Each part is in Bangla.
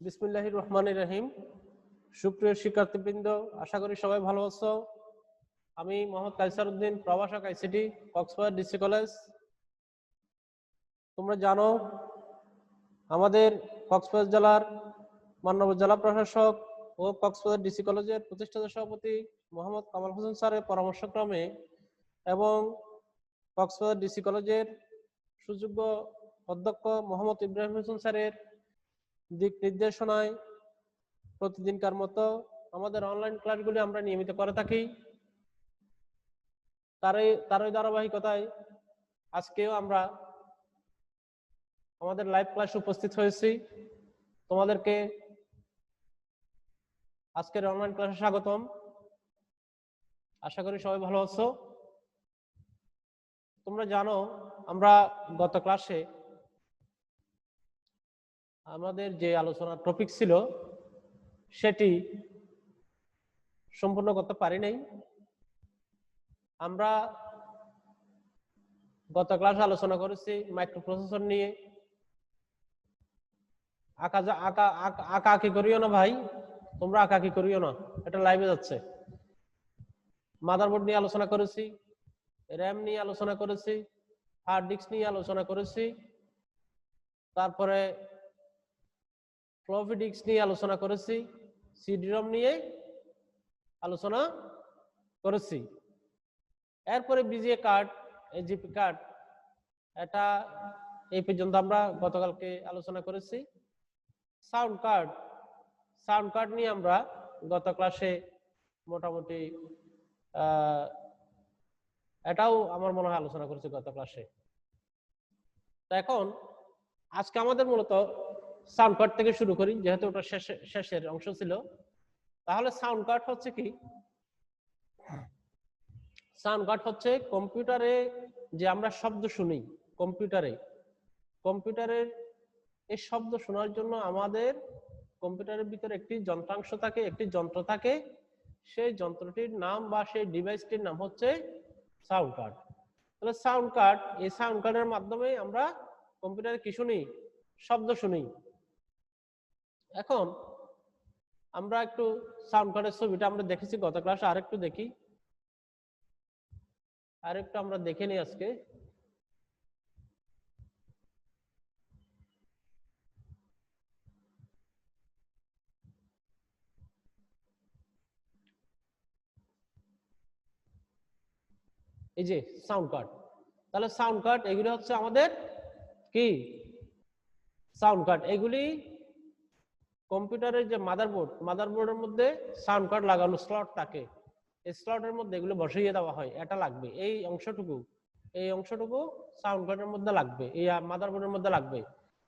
বিসমিল্লাহির রহমানির রহিম। সুপ্রিয় শিক্ষার্থীবৃন্দ, আশা করি সবাই ভালো আছো। আমি মোহাম্মদ কায়সার উদ্দিন, প্রভাষক আইসিটি, কক্সবাজার ডিসি কলেজ। তোমরা জানো আমাদের কক্সবাজার জেলার মাননীয় জেলা প্রশাসক ও কক্সবাজার ডিসি কলেজের প্রতিষ্ঠাতা সভাপতি মোহাম্মদ কামাল হোসেন স্যারের পরামর্শক্রমে এবং কক্সবাজার ডিসি কলেজের সুযোগ্য অধ্যক্ষ মোহাম্মদ ইব্রাহিম হোসেন স্যারের দিক নির্দেশনায় প্রতিদিনকার মতো আমাদের অনলাইন ক্লাসগুলি আমরা নিয়মিত করে থাকি। তারই ধারাবাহিকতায় আজকেও আমরা আমাদের লাইভ ক্লাসে উপস্থিত হয়েছি। তোমাদেরকে আজকের অনলাইন ক্লাসে স্বাগতম। আশা করি সবাই ভালো আছো। তোমরা জানো আমরা গত ক্লাসে আমাদের যে আলোচনার টপিক ছিল সেটি সম্পূর্ণ করতে পারি নাই। আমরা গত ক্লাসে আলোচনা করেছি মাইক্রোপ্রসেসর নিয়ে। আঁকাআঁকি করিও না ভাই, তোমরা আঁকাআঁকি করিও না, এটা লাইভে যাচ্ছে। মাদারবোর্ড নিয়ে আলোচনা করেছি, র্যাম নিয়ে আলোচনা করেছি, হার্ড ডিস্ক নিয়ে আলোচনা করেছি, তারপরে ফ্লপি ডিস্ক নিয়ে আলোচনা করেছি, সিডি-রম নিয়ে আলোচনা করেছি। এরপরে বিজিএ কার্ড, এজিপি কার্ড, এটা এই পর্যন্ত আমরা গতকালকে আলোচনা করেছি। সাউন্ড কার্ড নিয়ে আমরা গত ক্লাসে মোটামুটি এটাও আমার মনে হয় আলোচনা করেছি গত ক্লাসে। তো এখন আজকে আমাদের মূলত সাউন্ড কার্ড থেকে শুরু করি, যেহেতু ওটা শেষের অংশ ছিল। তাহলে সাউন্ড কার্ড হচ্ছে কি? সাউন্ড কার্ড হচ্ছে কম্পিউটারে যে আমরা শব্দ শুনি, কম্পিউটারের এই শব্দ শোনার জন্য আমাদের কম্পিউটারের ভিতরে একটি যন্ত্রাংশ থাকে, একটি যন্ত্র থাকে। সেই যন্ত্রটির নাম বা সেই ডিভাইসটির নাম হচ্ছে সাউন্ড কার্ড। তাহলে এই সাউন্ড কার্ডের মাধ্যমে আমরা কম্পিউটারে কি শুনি? শব্দ শুনি। এখন আমরা একটু সাউন্ড কার্ডের ছবিটা আমরা দেখেছি গত ক্লাসে, আরেকটু দেখি, আরেকটু আমরা দেখে নিই আজকে। এই যে সাউন্ড কার্ড। তাহলে সাউন্ড কার্ড এগুলি হচ্ছে আমাদের কি? Sound card. এগুলি কম্পিউটারের যে মাদারবোর্ডের মধ্যে সাউন্ড কার্ড লাগানো স্লট থাকে, এই স্লটের মধ্যে এগুলো বসিয়ে দেওয়া হয়। এটা লাগবে, এই অংশটুকু সাউন্ড কার্ডের মধ্যে লাগবে, এই মাদারবোর্ডের মধ্যে লাগবে।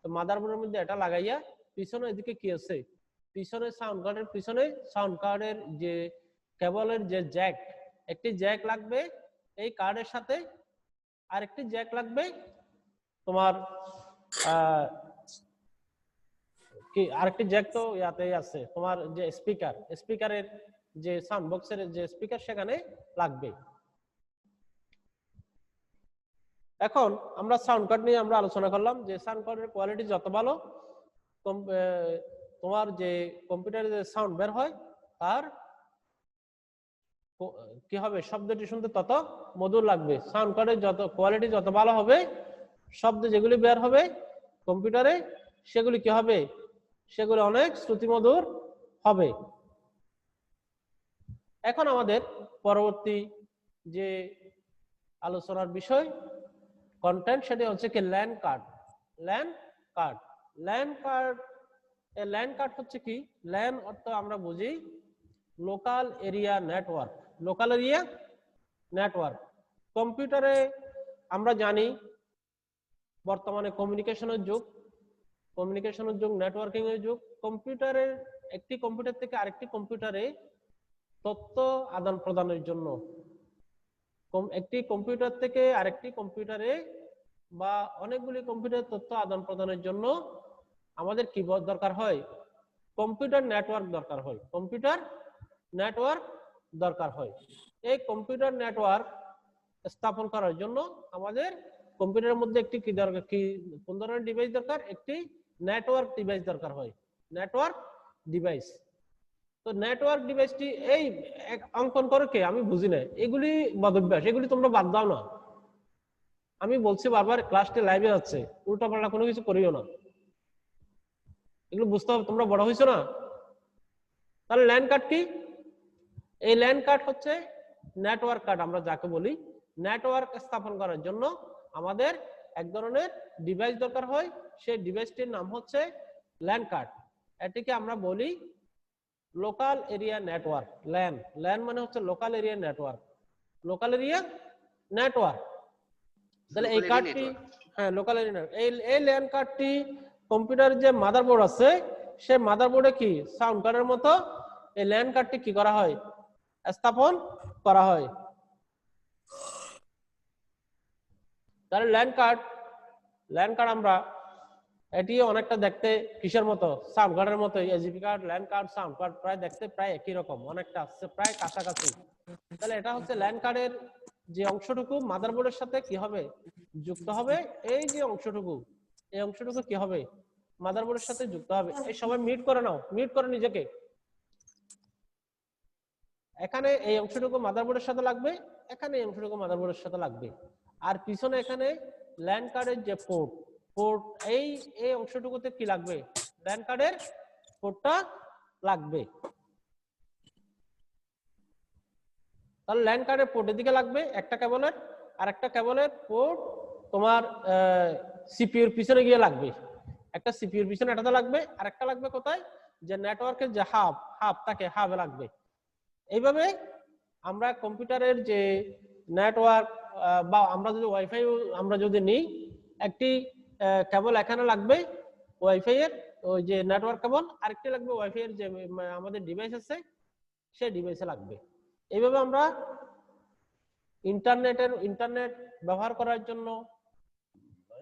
তো মাদারবোর্ডের মধ্যে এটা লাগাইয়া পিছনে এদিকে কি আছে, পিছনে সাউন্ড কার্ডের পিছনে সাউন্ড কার্ডের যে কেবলের যে জ্যাক, একটি জ্যাক লাগবে এই কার্ডের সাথে, আর একটি জ্যাক লাগবে তোমার কি, আরেকটি জ্যাক তো ইয়াতেই আছে, তোমার যে স্পিকারের যে সাউন্ড বক্সের যে স্পিকার সেখানে লাগবে। এখন আমরা সাউন্ড কার্ড নিয়ে আমরা আলোচনা করলাম যে সাউন্ড কার্ডের কোয়ালিটি যত ভালো, তোমার যে কম্পিউটারে যে সাউন্ড বের হয় তার কি হবে, শব্দটি শুনতে তত মধুর লাগবে। সাউন্ড কার্ডের যত কোয়ালিটি যত ভালো হবে, শব্দ যেগুলি বের হবে কম্পিউটারে সেগুলি কি হবে, সেগুলো অনেক শ্রুতিমধুর হবে। এখন আমাদের পরবর্তী যে আলোচনার বিষয় কন্টেন্ট, সেটা হচ্ছে কি ল্যান কার্ড। ল্যান কার্ড হচ্ছে কি? ল্যান অর্থ আমরা বুঝি লোকাল এরিয়া নেটওয়ার্ক। কম্পিউটারে আমরা জানি বর্তমানে কমিউনিকেশনের যুগ, নেটওয়ার্কিং এর যুগ। একটি কম্পিউটার থেকে আরেকটি কম্পিউটারে তথ্য আদান প্রদানের জন্য, একটি কম্পিউটার থেকে আরেকটি কম্পিউটারে বা অনেকগুলি কম্পিউটার তথ্য আদান প্রদানের জন্য আমাদের কি দরকার হয়? কম্পিউটার নেটওয়ার্ক দরকার হয়। এই কম্পিউটার নেটওয়ার্ক স্থাপন করার জন্য আমাদের কম্পিউটারের মধ্যে একটি কি দরকার, কোন ধরনের ডিভাইস দরকার? একটি নেটওয়ার্ক ডিভাইস দরকার হয়। Network device. তো নেটওয়ার্ক ডিভাইসটি এই অঙ্কন করে কে আমি বুঝি না, এগুলি বদভ্যাস, এগুলি তোমরা বাদ দাও না। আমি বলছি বারবার, ক্লাসটি লাইভে যাচ্ছে, উল্টা পাল্টা কোনো কিছু করিও না, এগুলো বুঝতে হবে, তোমরা বড় হয়েছো না। তাহলে ল্যান কার্ড কি? এই ল্যান কার্ড হচ্ছে নেটওয়ার্ক কার্ড, আমরা যাকে বলি। নেটওয়ার্ক স্থাপন করার জন্য আমাদের এক ধরনের ডিভাইস দরকার হয়, সেই ডিভাইসটির নাম হচ্ছে ল্যান কার্ড। এটিকে আমরা বলি local area network, LAN. LAN মানে হচ্ছে local area network, local area network. তাহলে এই কার্ডটি, হ্যাঁ লোকাল এরিয়া, এই ল্যান কার্ডটি কম্পিউটারের যে মাদারবোর্ড আছে, সেই মাদারবোর্ডে কি সাউন্ড কার্ডের মতো এই ল্যান কার্ডটি কি করা হয়, স্থাপন করা হয়। তাহলে ল্যান কার্ড আমরা, এটি অনেকটা দেখতে কিসের মতো, সাউন্ড কার্ডের মতো। AGP card, LAN card, sound card প্রায় দেখতে প্রায় একই রকম, অনেকটা আছে প্রায় কাছাকাছি। তাহলে এটা হচ্ছে ল্যান কার্ডের যে অংশটুকু মাদারবোর্ডের সাথে কি হবে, যুক্ত হবে। এই যে অংশটুকু, এই অংশটুকু কি হবে, মাদারবোর্ডের সাথে যুক্ত হবে। এই সবাই মিউট করে নাও, মিউট করে নিজেকে। এখানে এই অংশটুকু মাদারবোর্ডের সাথে লাগবে, এখানে এই অংশটুকু মাদারবোর্ডের সাথে লাগবে, আর পিছনে এখানে ল্যান কার্ডের যে পোর্ট, এই এই অংশটুকুতে কি লাগবে, ল্যান কার্ডের পোর্টটা লাগবে। তাহলে ল্যান কার্ডের পোর্টের দিকে লাগবে একটা কেবলের, আর একটা কেবলের পোর্ট তোমার সিপিইউর পিছনে গিয়ে লাগবে। একটা সিপিইউর পিছনে এটাতে লাগবে, আর একটা লাগবে কোথায়, যে নেটওয়ার্কের যে হাব থাকে, হাবে লাগবে। এইভাবে আমরা কম্পিউটারের যে নেটওয়ার্ক বা আমরা যদি ওয়াইফাই আমরা যদি নিই, একটি কেবল এখানে লাগবে ওয়াইফাই এর, ওই যে নেটওয়ার্ক কেবল, আরেকটি লাগবে ওয়াইফাই এর যে আমাদের ডিভাইস আছে, সেই ডিভাইসে লাগবে। এইভাবে আমরা ইন্টারনেট ব্যবহার করার জন্য,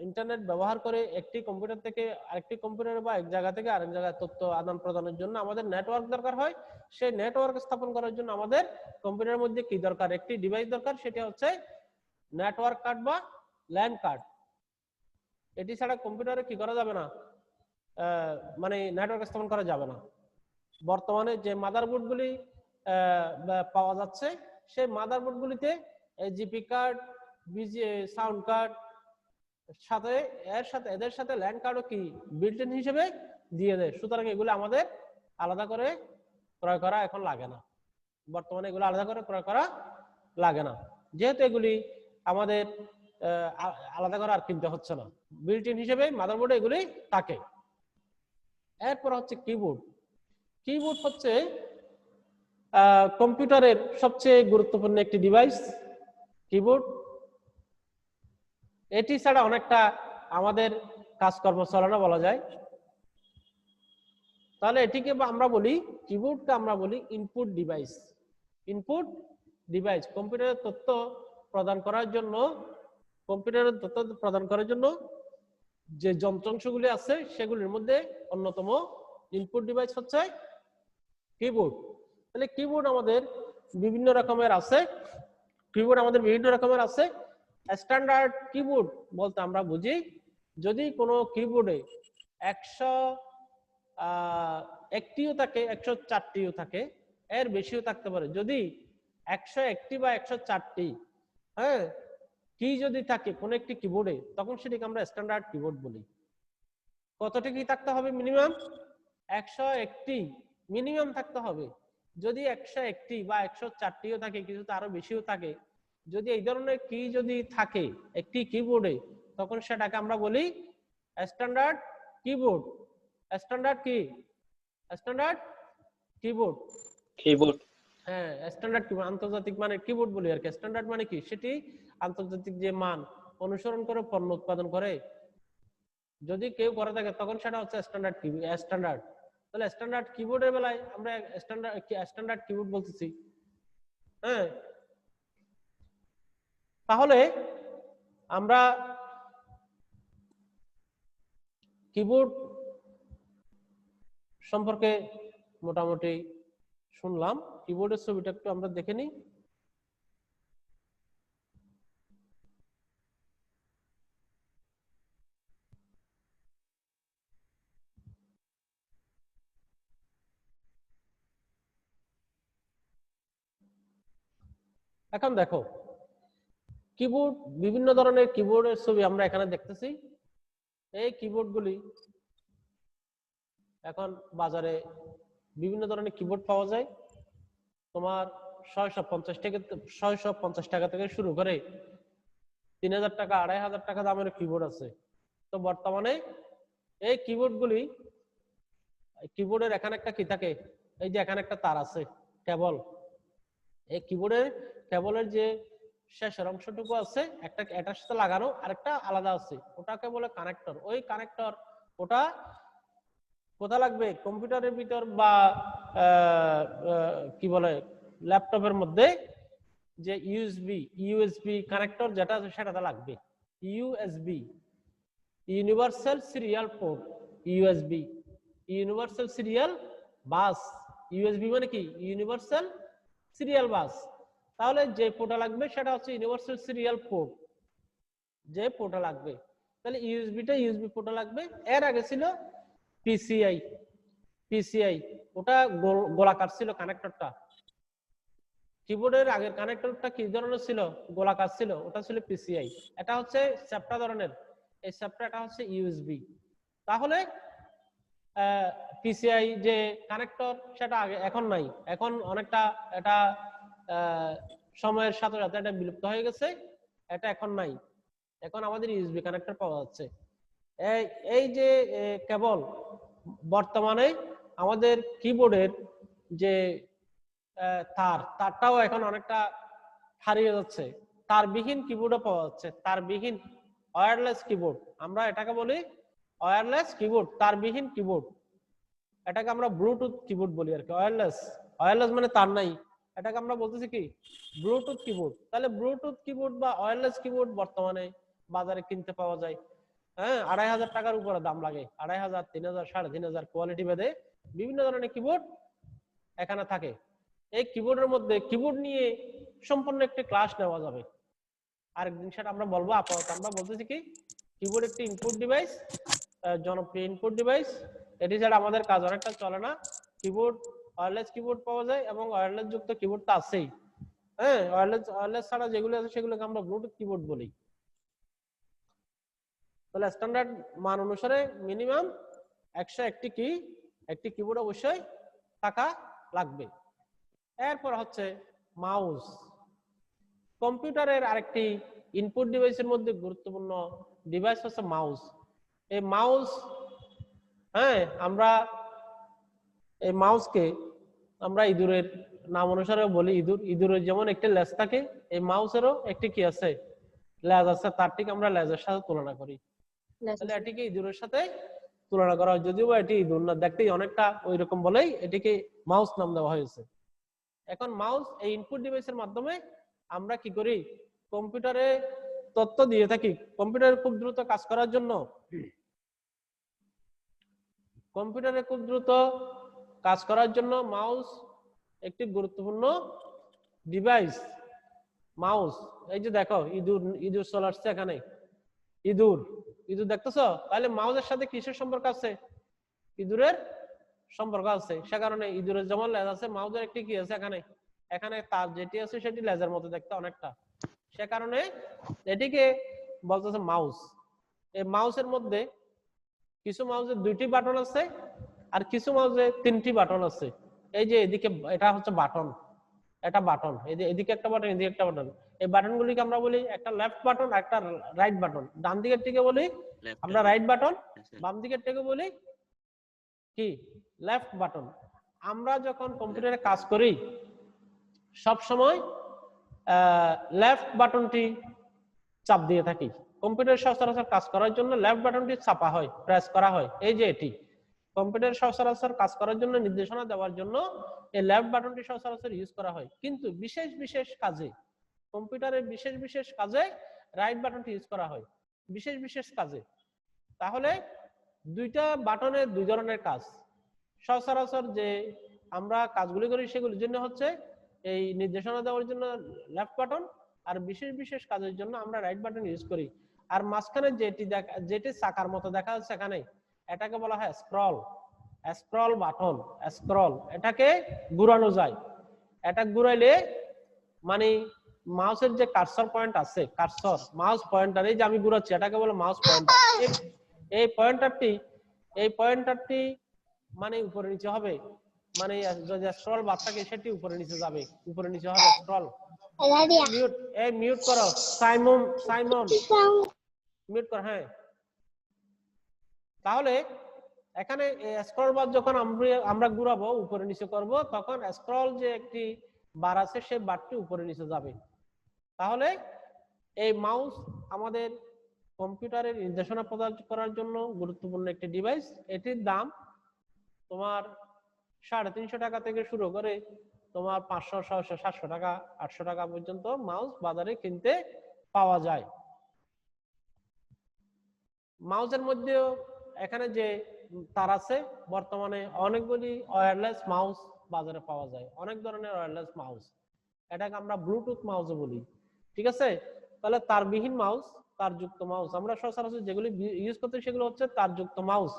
ইন্টারনেট ব্যবহার করে একটি কম্পিউটার থেকে আরেকটি কম্পিউটার বা এক জায়গা থেকে আরেক জায়গায় তথ্য আদান প্রদানের জন্য আমাদের নেটওয়ার্ক দরকার হয়। সেই নেটওয়ার্ক স্থাপন করার জন্য আমাদের কম্পিউটারের মধ্যে কি দরকার, একটি ডিভাইস দরকার, সেটা হচ্ছে নেটওয়ার্ক কার্ড বা ল্যান কার্ড। এটি ছাড়া কম্পিউটারে কি করা যাবে না, মানে নেটওয়ার্ক স্থাপন করা যাবে না। বর্তমানে যে মাদারবোর্ড গুলি পাওয়া যাচ্ছে, সেই মাদারবোর্ড গুলিতে জিপি কার্ড, সাউন্ড কার্ড সাথে এদের সাথে ল্যান কার্ডও কি বিল্ট ইন হিসেবে দিয়ে দেয়। সুতরাং এগুলো আমাদের আলাদা করে ক্রয় করা এখন লাগে না, বর্তমানে এগুলো আলাদা করে ক্রয় করা লাগে না, যেহেতু এগুলি আমাদের আলাদা করে আর কিনতে হচ্ছে না, বিল্ট ইন হিসেবে মাদারবোর্ডে এগুলি থাকে। এরপর হচ্ছে কিবোর্ড। কিবোর্ড হচ্ছে কম্পিউটারের সবচেয়ে গুরুত্বপূর্ণ একটি ডিভাইস, কিবোর্ড। এটি ছাড়া অনেকটা আমাদের কাজকর্ম চলে না বলা যায়। তাহলে এটিকে আমরা বলি, কিবোর্ডকে আমরা বলি ইনপুট ডিভাইস। ইনপুট ডিভাইস কম্পিউটারের তথ্য প্রদান করার জন্য যে যন্ত্রাংশগুলি আছে সেগুলির মধ্যে অন্যতম ইনপুট ডিভাইস হচ্ছে কিবোর্ড। তাহলে কিবোর্ড আমাদের বিভিন্ন রকমের আছে। স্ট্যান্ডার্ড কিবোর্ড বলতে আমরা বুঝি, যদি কোনো কিবোর্ডে 101টিও থাকে, 104টিও থাকে, এর বেশিও থাকতে পারে। যদি 101টি বা 104টি কি যদি থাকে কোন একটি কিবোর্ডে, তখন সেটাকে আমরা স্ট্যান্ডার্ড কিবোর্ড বলি। কতটি কি থাকতে হবে, মিনিমাম 101টি মিনিমাম থাকতে হবে। যদি 101টি বা 104টিও থাকে, কিছু আরো বেশিও থাকে, যদি এই ধরনের কি যদি থাকে একটি কিবোর্ডে, তখন সেটাকে আমরা বলি স্ট্যান্ডার্ড কিবোর্ড। স্ট্যান্ডার্ড কিবোর্ড, হ্যাঁ স্ট্যান্ডার্ড কিবোর্ড, আন্তর্জাতিক মানের কিবোর্ড বলি আর কি। স্ট্যান্ডার্ড মানে কি, সেটি আন্তর্জাতিক যে মান অনুসরণ করে পণ্য উৎপাদন করে, যদি কেউ করে থাকে তখন সেটা হচ্ছে স্ট্যান্ডার্ড। তাহলে স্ট্যান্ডার্ড কিবোর্ডের বেলায় আমরা স্ট্যান্ডার্ড কিবোর্ড বলতেছি। হ্যাঁ, তাহলে আমরা কিবোর্ড সম্পর্কে মোটামুটি শুনলাম। কিবোর্ডের ছবিটা একটু আমরা দেখে নিই। এখন দেখো কিবোর্ড, বিভিন্ন ধরনের কিবোর্ডের ছবি আমরা এখানে দেখতেছি। এই কিবোর্ডগুলি এখন বাজারে বিভিন্ন ধরনের কিবোর্ড পাওয়া যায়। তোমার 650 টাকা থেকে শুরু করে 3000 টাকা 2500 টাকা দামের কিবোর্ড আছে। তো বর্তমানে এই কিবোর্ডগুলি, কিবোর্ডের এখানে একটা কি থাকে, এই যে এখানে একটা তার আছে, কেবল। এই কিবোর্ডের কেবলের যে শেষের অংশটুকু আছে একটা এটার সাথে লাগানো, আরেকটা আলাদা আছে, ওটাকে বলে কানেক্টর। ওই কানেক্টর ওটা কোথা লাগবে, কম্পিউটারের ভিতর বা কি বলে ল্যাপটপের মধ্যে যে ইউএসবি কানেক্টর যেটা আছে সেটাতে লাগবে। USB, universal serial port, USB, universal serial bus. USB মানে কি, ইউনিভার্সাল সিরিয়াল বাস। তাহলে যে পোর্টটা লাগবে সেটা হচ্ছে ইউনিভার্সাল সিরিয়াল পোর্ট, যে পোর্টটা লাগবে। তাহলে ইউএসবি পোর্টটা লাগবে। এর আগে ছিল পিসিআই, ওটা গোলাকার ছিল কানেক্টরটা। কিবোর্ডের আগের কানেক্টরটা কি ধরনের ছিল, গোলাকার ছিল, ওটা ছিল পিসিআই। এটা হচ্ছে চ্যাপ্টার ধরনের, এই চ্যাপ্টারটা হচ্ছে ইউএসবি। তাহলে পিসিআই যে কানেক্টর সেটা আগে এখন নাই, এখন অনেকটা এটা সময়ের সাথে সাথে এটা বিলুপ্ত হয়ে গেছে, এটা এখন নাই। এখন আমাদের ইউএসবি কানেক্টর পাওয়া যাচ্ছে। এই যে কেবল বর্তমানে আমাদের কিবোর্ডের যে তারটাও এখন অনেকটা হারিয়ে যাচ্ছে। তারবিহীন কিবোর্ডও পাওয়া যাচ্ছে, তারবিহীন ওয়্যারলেস কিবোর্ড, আমরা এটাকে বলি ওয়্যারলেস কিবোর্ড, তারবিহীন কিবোর্ড। এটাকে আমরা ব্লুটুথ কিবোর্ড বলি আর কি। ওয়্যারলেস মানে তার নাই, এটাকে আমরা বলতেছি কি, ব্লুটুথ কিবোর্ড। তাহলে ব্লুটুথ কিবোর্ড বা ওয়্যারলেস কিবোর্ড বর্তমানে বাজারে কিনতে পাওয়া যায়। হ্যাঁ, 2500 টাকার উপরে দাম লাগে, 2500, 3000, 3500 কোয়ালিটি ভেদে বিভিন্ন ধরনের কিবোর্ড এখানে থাকে। এই কিবোর্ডের মধ্যে কিবোর্ড নিয়ে সম্পূর্ণ একটি ক্লাস নেওয়া যাবে আরেকদিন, সেটা আমরা বলবো। আপাতত আমরা বলতেছি কি, কিবোর্ড একটি ইনপুট ডিভাইস, জনপ্রিয় ইনপুট ডিভাইস। এটি ছাড়া আমাদের কাজ অনেকটা চলে না। কিবোর্ড, ওয়্যারলেস কিবোর্ড পাওয়া যায় এবং ওয়্যারলেস যুক্ত কিবোর্ড তো আছেই। হ্যাঁ, ওয়্যারলেস ছাড়া যেগুলো আছে সেগুলোকে আমরা ব্লুটুথ কিবোর্ড বলি। তাহলে স্ট্যান্ডার্ড মান অনুসারে মিনিমাম 101টি কি, একটি কিবোর্ড অবশ্যই থাকা লাগবে। এরপর হচ্ছে মাউস। কম্পিউটারের আরেকটি ইনপুট ডিভাইসের মধ্যে গুরুত্বপূর্ণ ডিভাইস হচ্ছে মাউস। এই মাউস, হ্যাঁ, আমরা এই মাউসকে আমরা ইঁদুরের নাম অনুসারে বলি ইঁদুরের যেমন একটি লেজ থাকে, এই মাউসেরও একটি কি আছে, লেজ আছে। তার ঠিক আমরা লেজের সাথে তুলনা করি। তাহলে এটিকে ইঁদুরের সাথে তুলনা করা হয়, যদিও এটি ইঁদুর না, দেখতেই অনেকটা ওই রকম বলেই এটিকে মাউস নাম দেওয়া হয়েছে। এখন মাউস এই ইনপুট ডিভাইসের মাধ্যমে আমরা কি করি, কম্পিউটারে তথ্য দিয়ে থাকি। কম্পিউটারে খুব দ্রুত কাজ করার জন্য, মাউস একটি গুরুত্বপূর্ণ ডিভাইস। মাউস, এই যে দেখো ইঁদুর চলে আসছে এখানে, ইঁদুর দেখতেছো? তাহলে মাউসের সাথে কিসের সম্পর্ক আছে, ইঁদুরের সম্পর্ক আছে। সে কারণে ইঁদুরের যেমন লেজ আছে, মাউসের একটি কি আছে এখানে, এখানে তার যেটি আছে সেটি লেজের মতো দেখতে অনেকটা। সে কারণে এটিকে বলতেছে মাউস। এই মাউসের মধ্যে কিছু মাউসে 2টি বাটন আছে আর কিছু মাউসে 3টি বাটন আছে। এই যে এদিকে এটা হচ্ছে বাটন, এটা বাটন, এই যে এদিকে একটা বাটন, এদিকে একটা বাটন। এই বাটনগুলিকে আমরা বলি একটা লেফট বাটন আর একটা রাইট বাটন। ডান দিকের থেকে বলি আমরা রাইট বাটন, বাম দিকের থেকে বলি কি, লেফট বাটন। আমরা যখন কম্পিউটারে কাজ করি সব সময় লেফট বাটনটি চাপ দিয়ে থাকি। কম্পিউটার সচরাচর কাজ করার জন্য লেফট বাটনটি চাপা হয়, প্রেস করা হয়। এই যে এটি কম্পিউটার সচরাচর কাজ করার জন্য নির্দেশনা দেওয়ার জন্য এই লেফট বাটনটি সচরাচর ইউজ করা হয়, কিন্তু বিশেষ বিশেষ কাজে, কম্পিউটারের বিশেষ বিশেষ কাজে রাইট বাটনটি ইউজ করা হয়, বিশেষ বিশেষ কাজে। তাহলে দুইটা বাটনের দুই ধরনের কাজ। সচরাচর যে আমরা কাজগুলি করি সেগুলির জন্য হচ্ছে এই নির্দেশনা দেওয়ার জন্য লেফট বাটন, আর বিশেষ বিশেষ কাজের জন্য আমরা রাইট বাটন ইউজ করি। আর মাঝখানে যেটি চাকার মতো দেখা যাচ্ছে এখানে, এটাকে বলা হয় স্ক্রল বাটন। স্ক্রল, এটাকে ঘুরানো যায়। এটা ঘুরাইলে মানে মাউসের যে কার্সর পয়েন্ট আছে, কার্সর মাউস পয়েন্টার, এই যে আমি ঘুরাচ্ছি এটাকে বলে মাউস পয়েন্টার। এই পয়েন্টারটি মানে উপরে নিচে হবে, মানে যদি স্ক্রল বার থাকে সেটি উপরে নিচে যাবে, উপরে নিচে হবে স্ক্রল। মিউট, এই মিউট করো সাইমন, মিউট কর। হ্যাঁ, তাহলে এখানে স্ক্রল বার যখন আমরা ঘুরাবো উপরে নিচে করব, তখন স্ক্রল যে একটি বার আছে সেই বারটি উপরে নিচে যাবে। তাহলে এই মাউস আমাদের কম্পিউটারের নির্দেশনা প্রদান করার জন্য গুরুত্বপূর্ণ একটি ডিভাইস। এটির দাম তোমার 350 টাকা থেকে শুরু করে তোমার 500, 600, 700 টাকা, 800 টাকা পর্যন্ত মাউস বাজারে কিনতে পাওয়া যায়। মাউসের মধ্যেও এখানে যে তার আছে, বর্তমানে অনেকগুলি ওয়্যারলেস মাউস বাজারে পাওয়া যায়, অনেক ধরনের ওয়্যারলেস মাউস, এটাকে আমরা ব্লুটুথ মাউস বলি। ঠিক আছে, তাহলে তারবিহীন মাউস, তারযুক্ত মাউস, আমরা সচরাচর যেগুলি ইউজ করতে সেগুলো হচ্ছে তারযুক্ত মাউস।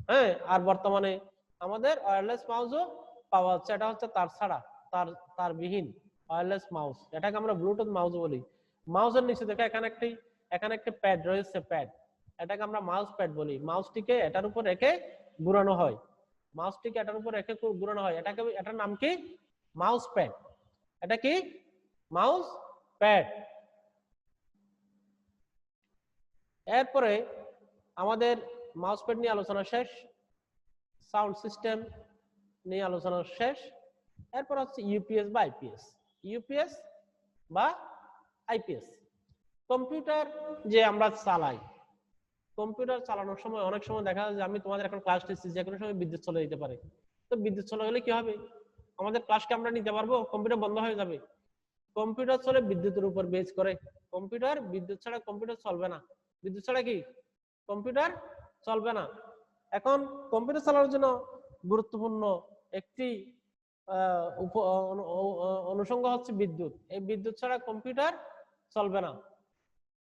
হ্যাঁ, আর বর্তমানে আমাদের ওয়্যারলেস মাউসও পাওয়া যাচ্ছে, এটা হচ্ছে তার ছাড়া, তারবিহীন ওয়্যারলেস মাউস, এটাকে আমরা ব্লুটুথ মাউস বলি। মাউসের নিচে দেখো এখানে একটা প্যাড রয়েছে, প্যাড, এটাকে আমরা মাউস প্যাড বলি। মাউসটিকে এটার উপর রেখে ঘোরানো হয়, মাউসটিকে এটার উপর রেখে ঘোরানো হয়, এটার নাম কি? Mouse pad. এটা কি? Mouse pad. এরপরে আমাদের মাউস প্যাড নিয়ে আলোচনা শেষ, সাউন্ড সিস্টেম নিয়ে আলোচনা শেষ। এরপর হচ্ছে ইউপিএস বা আইপিএস। ইউপিএস বা আইপিএস, কম্পিউটার যে আমরা চালাই, কম্পিউটার চালানোর সময় অনেক সময় দেখা যায় যে আমি তোমাদের এখন ক্লাস নিচ্ছি, যে কোনো সময় বিদ্যুৎ চলে যেতে পারে। তো বিদ্যুৎ চলে গেলে কি হবে? আমাদের ক্লাসকে আমরা নিতে পারবো? কম্পিউটার বন্ধ হয়ে যাবে। কম্পিউটার চলে বিদ্যুতের উপর বেস করে। কম্পিউটার, বিদ্যুৎ ছাড়া কম্পিউটার চলবে না। বিদ্যুৎ ছাড়া কি কম্পিউটার চলবে না। এখন কম্পিউটার চালানোর জন্য গুরুত্বপূর্ণ একটি অনুষঙ্গ হচ্ছে বিদ্যুৎ। এই বিদ্যুৎ ছাড়া কম্পিউটার চলবে না।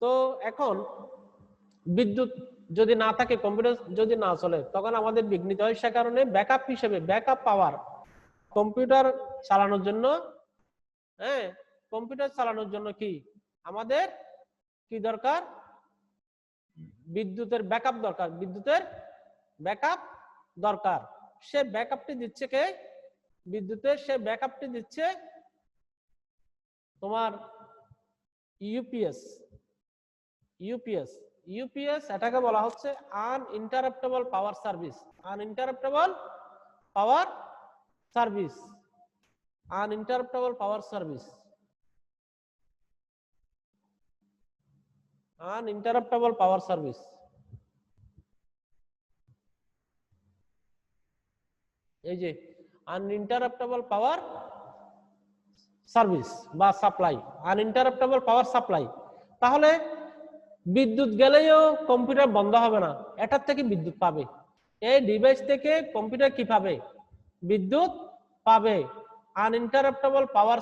তো এখন বিদ্যুৎ যদি না থাকে, কম্পিউটার যদি না চলে, তখন আমাদের বিঘ্নিত হয়। সে কারণে ব্যাকআপ হিসেবে, ব্যাকআপ পাওয়ার কম্পিউটার চালানোর জন্য, হ্যাঁ, কম্পিউটার চালানোর জন্য কি আমাদের কি দরকার? বিদ্যুতের ব্যাকআপ দরকার, বিদ্যুতের ব্যাকআপ দরকার। সে ব্যাকআপটি দিচ্ছে কে? বিদ্যুতের সে ব্যাকআপটি দিচ্ছে তোমার ইউপিএস। ইউপিএস, ইউপিএস এটাকে বলা হচ্ছে আনইন্টারাপ্টেবল পাওয়ার সার্ভিস। আনইন্টারাপ্টেবল পাওয়ার সার্ভিস, আনইন্টারাপ্টেবল পাওয়ার সার্ভিস, আনইন্টারাপ্টেবল পাওয়ার সার্ভিস। এই যে আনইন্টারাপ্টেবল পাওয়ার সার্ভিস বা সাপ্লাই, আনইন্টারাপ্টেবল পাওয়ার সাপ্লাই। তাহলে বিদ্যুৎ গেলেও কম্পিউটার বন্ধ হবে না, এটার থেকে বিদ্যুৎ পাবে। এই ডিভাইস থেকে কম্পিউটার কি পাবে? বিদ্যুৎ পাবে। আনইন্টারাপ্টেবল পাওয়ার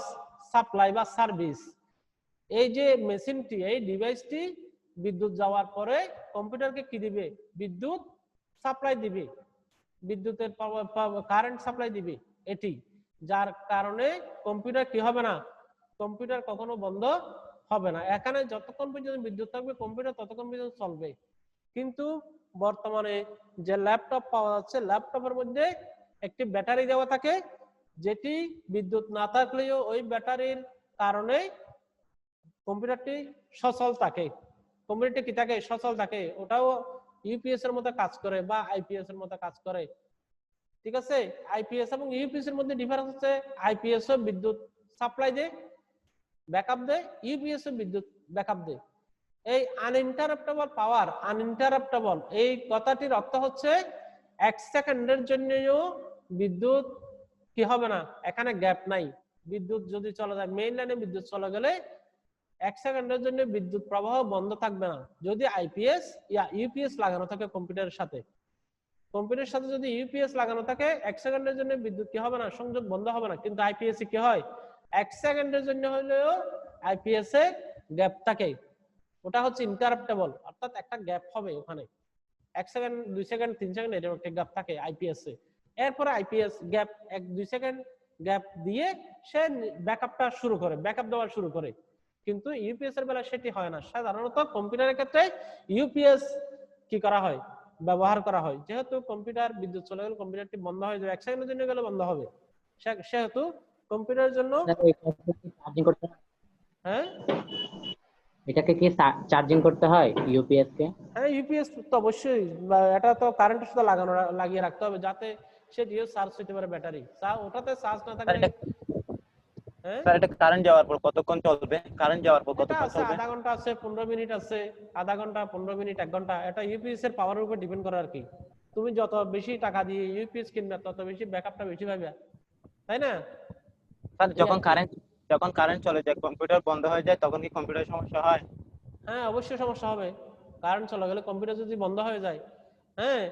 সাপ্লাই বা সার্ভিস। এই যে মেশিনটি, এই ডিভাইসটি বিদ্যুৎ যাওয়ার পরে কম্পিউটারকে কি দিবে? বিদ্যুৎ সাপ্লাই দিবে, বিদ্যুতের কারেন্ট সাপ্লাই দিবে এটি, যার কারণে কম্পিউটার কি হবে না? কম্পিউটার কখনো বন্ধ হবে না। এখানে যতক্ষণ পর্যন্ত বিদ্যুৎ থাকবে কম্পিউটার ততক্ষণ পর্যন্ত চলবে। কিন্তু বর্তমানে যে ল্যাপটপ পাওয়া যাচ্ছে, ল্যাপটপের মধ্যে একটি ব্যাটারি দেওয়া থাকে, যেটি বিদ্যুৎ না থাকলেও ওই ব্যাটারির কারণে কম্পিউটারটি সচল থাকে। কম্পিউটারটি কি থাকে? সচল থাকে। ওটাও ইউপিএস এর মতো কাজ করে বা আইপিএস এর মতো কাজ করে। ঠিক আছে, আইপিএস এবং ইউপিএস এর মধ্যে ডিফারেন্স হচ্ছে, আইপিএস ও বিদ্যুৎ সাপ্লাই দেয়, ব্যাকআপ দেয়, ইউপিএস ও বিদ্যুৎ ব্যাকআপ দেয়। এই আনইন্টারাপ্টেবল পাওয়ার, আনইন্টারাপ্টেবল এই কথাটির অর্থ হচ্ছে 1 সেকেন্ডের জন্যও বিদ্যুৎ কি হবে না, এখানে গ্যাপ নাই। বিদ্যুৎ যদি চলে যায়, মেইন লাইনে বিদ্যুৎ চলে গেলে 1 সেকেন্ডের জন্য বিদ্যুৎ প্রবাহ বন্ধ থাকবে না, যদি আইপিএস ইয়া ইউপিএস লাগানো থাকে কম্পিউটারের সাথে। কম্পিউটারের সাথে যদি ইউপিএস লাগানো থাকে 1 সেকেন্ডের জন্য বিদ্যুৎ কি হবে না, সংযোগ বন্ধ হবে না। কিন্তু আইপিএস এ কি হয়? 1 সেকেন্ডের জন্য হলেও আইপিএস এ গ্যাপ থাকে, ওটা হচ্ছে ইন্টারাপ্টেবল, অর্থাৎ একটা গ্যাপ হবে ওখানে 1 সেকেন্ড 2 সেকেন্ড 3 সেকেন্ড এরকম একটা গ্যাপ থাকে আইপিএস এ। এরপরে আইপিএস গ্যাপ 1-2 সেকেন্ড গ্যাপ দিয়ে সে ব্যাকআপটা শুরু করে, ব্যাকআপ দেওয়া শুরু করে। কিন্তু ইউপিএস এর বেলা সেটি হয় না। সাধারণত কম্পিউটারের ক্ষেত্রে ইউপিএস কি করা হয়, ব্যবহার করা হয়। যেহেতু কম্পিউটার বিদ্যুৎ চলে গেলে কম্পিউটারটি বন্ধ হয়ে যাবে, 1 সেকেন্ডের জন্য গেলে বন্ধ হবে, সেহেতু কম্পিউটারের জন্য চার্জিং করতে হয়, হ্যাঁ এটাকে কি চার্জিং করতে হয় ইউপিএস কে? হ্যাঁ ইউপিএস তো অবশ্যই, এটা তো কারেন্টের সাথে লাগিয়ে রাখতে হবে যাতে সেটিও চার্জ হতে পারে ব্যাটারি। ওটাতে চার্জ না থাকলে হ্যাঁ স্যার এটা কারেন্ট যাওয়ার পর কতক্ষণ চলবে? কারেন্ট যাওয়ার পর এটা কতক্ষণ আছে, চলবে? আধা ঘন্টা আছে, 15 মিনিট আছে, আধা ঘন্টা, 15 মিনিট, 1 ঘন্টা। এটা ইউপিএস এর পাওয়ারের উপর ডিপেন্ড করে আর কি। তুমি যত বেশি টাকা দিয়ে ইউপিএস কিনবে তত বেশি ব্যাকআপটা বেশি পাবে, তাই না? স্যার এই আর কি। যখন কারেন্ট চলে যায়, কম্পিউটার বন্ধ হয়ে যায়, তখন কি কম্পিউটার সমস্যা হয়? হ্যাঁ অবশ্যই সমস্যা হবে। কারেন্ট চলে গেলে কম্পিউটার যদি বন্ধ হয়ে যায়, হ্যাঁ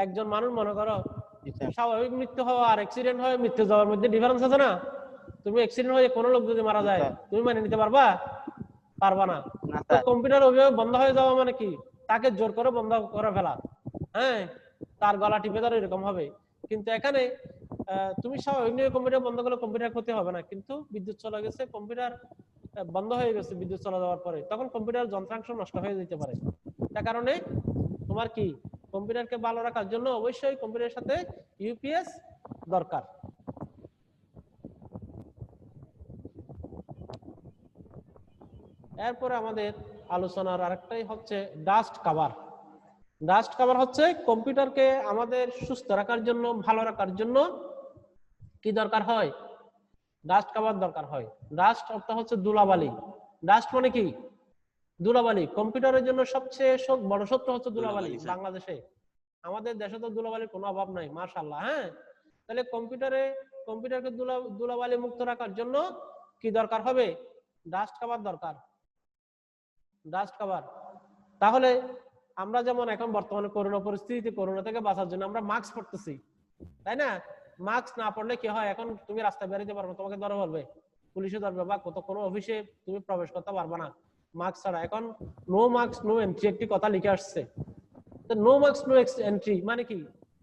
একজন মানুষ মনে করো জি স্যার। স্বাভাবিক মৃত্যু হওয়া আর অ্যাক্সিডেন্ট হয়ে মৃত্যু যাওয়ার মধ্যে ডিফারেন্স আছে না? তুমি অ্যাক্সিডেন্ট হয়ে কোনো লোক যদি মারা জি যায় স্যার। তুমি মেনে নিতে পারবা? পারবা না। না তো স্যার। কম্পিউটার ওইভাবে বন্ধ হয়ে যাওয়া মানে কি, তাকে জোর করে বন্ধ করে ফেলা, হ্যাঁ তার গলা টিপে ধরে এরকম হবে। কিন্তু এখানে তুমি স্বাভাবিক নিয়ে কম্পিউটার বন্ধ করলে কম্পিউটার ক্ষতি হবে না, কিন্তু বিদ্যুৎ চলে গেছে, কম্পিউটার বন্ধ হয়ে গেছে বিদ্যুৎ চলে যাওয়ার পরে, তখন কম্পিউটার যন্ত্রাংশ নষ্ট হয়ে যেতে পারে। তার কারণে তোমার কি কম্পিউটারকে ভালো রাখার জন্য অবশ্যই কম্পিউটারের সাথে ইউপিএস দরকার। এরপরে আমাদের আলোচনার আরেকটাই হচ্ছে ডাস্ট কভার। ডাস্ট কভার হচ্ছে কম্পিউটারকে আমাদের সুস্থ রাখার জন্য, ভালো রাখার জন্য কি দরকার হয়, ডাস্ট কভার দরকার হয়। ডাস্ট অর্থ হচ্ছে ধুলাবালি। ডাস্ট মানে কি, ধুলাবালি। কম্পিউটারের জন্য সবচেয়ে বড় শত্রু হচ্ছে ধুলাবালি। বাংলাদেশে, আমাদের দেশে তো ধুলাবালির কোনো অভাব নাই, মাশাআল্লাহ। হ্যাঁ তাহলে কম্পিউটারকে ধুলাবালি মুক্ত রাখার জন্য কি দরকার হবে, ডাস্ট কভার দরকার, ডাস্ট কভার। তাহলে আমরা যেমন এখন বর্তমানে করোনা পরিস্থিতিতে, করোনা থেকে বাঁচার জন্য আমরা মাস্ক পরতেছি, তাই না? মাস্ক না পড়লে কি হয়, এখন তুমি রাস্তায় বেরোতে পারবে, তোমাকে ধরে বলবে, পুলিশে ধরবে, বা কোনো অফিসে তুমি প্রবেশ করতে পারবে না মাস্ক ছাড়া। এখন নো মাস্ক নো এন্ট্রি একটি কথা লিখে আসছে। তো নো মাস্ক নো এন্ট্রি মানে কি,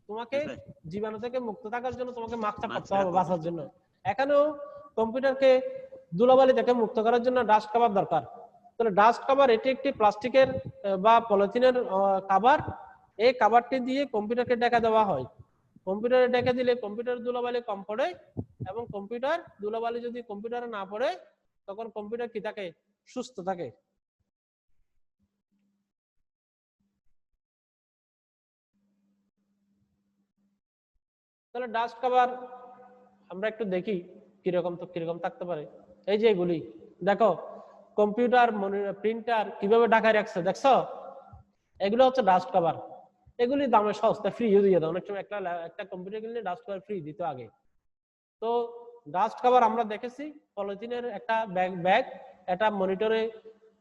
তোমাকে জীবাণু থেকে মুক্ত থাকার জন্য তোমাকে মাস্কটা পরতে হবে বাঁচার জন্য। এখানেও কম্পিউটারকে ধুলাবালি থেকে মুক্ত করার জন্য ডাস্ট কভার দরকার। তাহলে ডাস্ট কভার এটি একটি প্লাস্টিকের বা পলিথিনের কভার। এই কভারটি দিয়ে কম্পিউটারকে ঢেকে দেওয়া হয়। কম্পিউটারে ঢেকে দিলে কম্পিউটার ধুলাবালি কম পড়ে, এবং কম্পিউটার ধুলাবালি যদি কম্পিউটারে না পড়ে তখন কম্পিউটার কি থাকে, সুস্থ থাকে। তাহলে ডাস্ট কভার আমরা একটু দেখি কিরকম থাকতে পারে। এই যে এগুলি দেখো, কম্পিউটার, প্রিন্টার কিভাবে ঢাকায় রাখছে দেখছো, এগুলো হচ্ছে ডাস্ট কভার। এগুলি দামে সস্তা, ফ্রি দিয়ে দাও। অনেক সময় একটা কম্পিউটার কিনলে ডাস্ট কভার ফ্রি দিত আগে। তো ডাস্ট কভার আমরা দেখেছি পলিথিনের একটা ব্যাগ, এটা মনিটরে,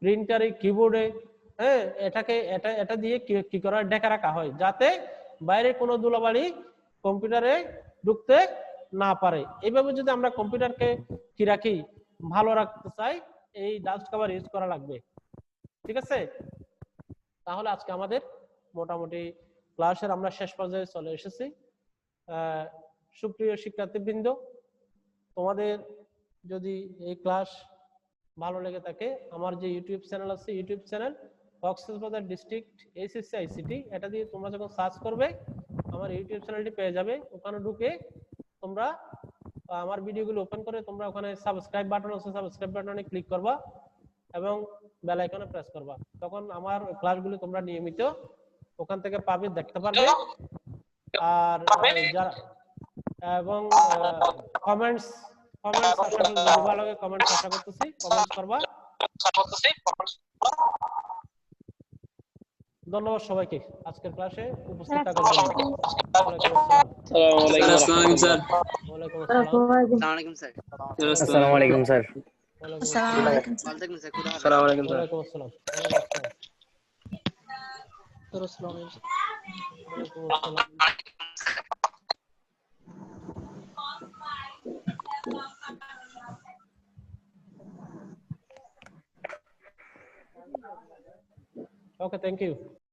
প্রিন্টারে, কিবোর্ডে, হ্যাঁ এটা দিয়ে কি করা ঢেকে রাখা হয় যাতে বাইরে কোনো ধুলাবালি কম্পিউটারে ঢুকতে না পারে। এইভাবে যদি আমরা কম্পিউটারকে কি রাখি, ভালো রাখতে চাই, এই ডাস্ট কভার ইউজ করা লাগবে। ঠিক আছে? তাহলে আজকে আমাদের মোটামুটি ক্লাসের আমরা শেষ পর্যায়ে চলে এসেছি। সুপ্রিয় শিক্ষার্থীবৃন্দ, তোমাদের যদি এই ক্লাস ভালো লেগে থাকে, আমার যে ইউটিউব চ্যানেল আছে, YouTube channel Cox's Bazar district HSC ICT, এটা দিয়ে তোমরা যখন সার্চ করবে আমার ইউটিউব চ্যানেলটি পেয়ে যাবে। ওখানে ঢুকে তোমরা আমার ভিডিওগুলো ওপেন করে তোমরা ওখানে সাবস্ক্রাইব বাটন আছে, সাবস্ক্রাইব বাটনে ক্লিক করবা এবং বেল আইকনে প্রেস করবা। তখন আমার ক্লাসগুলো তোমরা নিয়মিত ওখান থেকে পাবে, দেখতে পারবে। আর যারা এবং কমেন্টস আশা করি, যদি ভালো লাগে কমেন্টস আশা করতেছি, কমেন্টস করবা। ধন্যবাদ সবাইকে আজকের ক্লাসে উপস্থিত থাকার জন্য। আসসালামু আলাইকুম স্যার। ওয়ালাইকুম আসসালাম। আসসালামু আলাইকুম স্যার। আসসালামু আলাইকুম স্যার। আসসালামু আলাইকুম স্যার। ওয়ালাইকুম আসসালাম। ওয়ালাইকুম আসসালাম। Okay, thank you.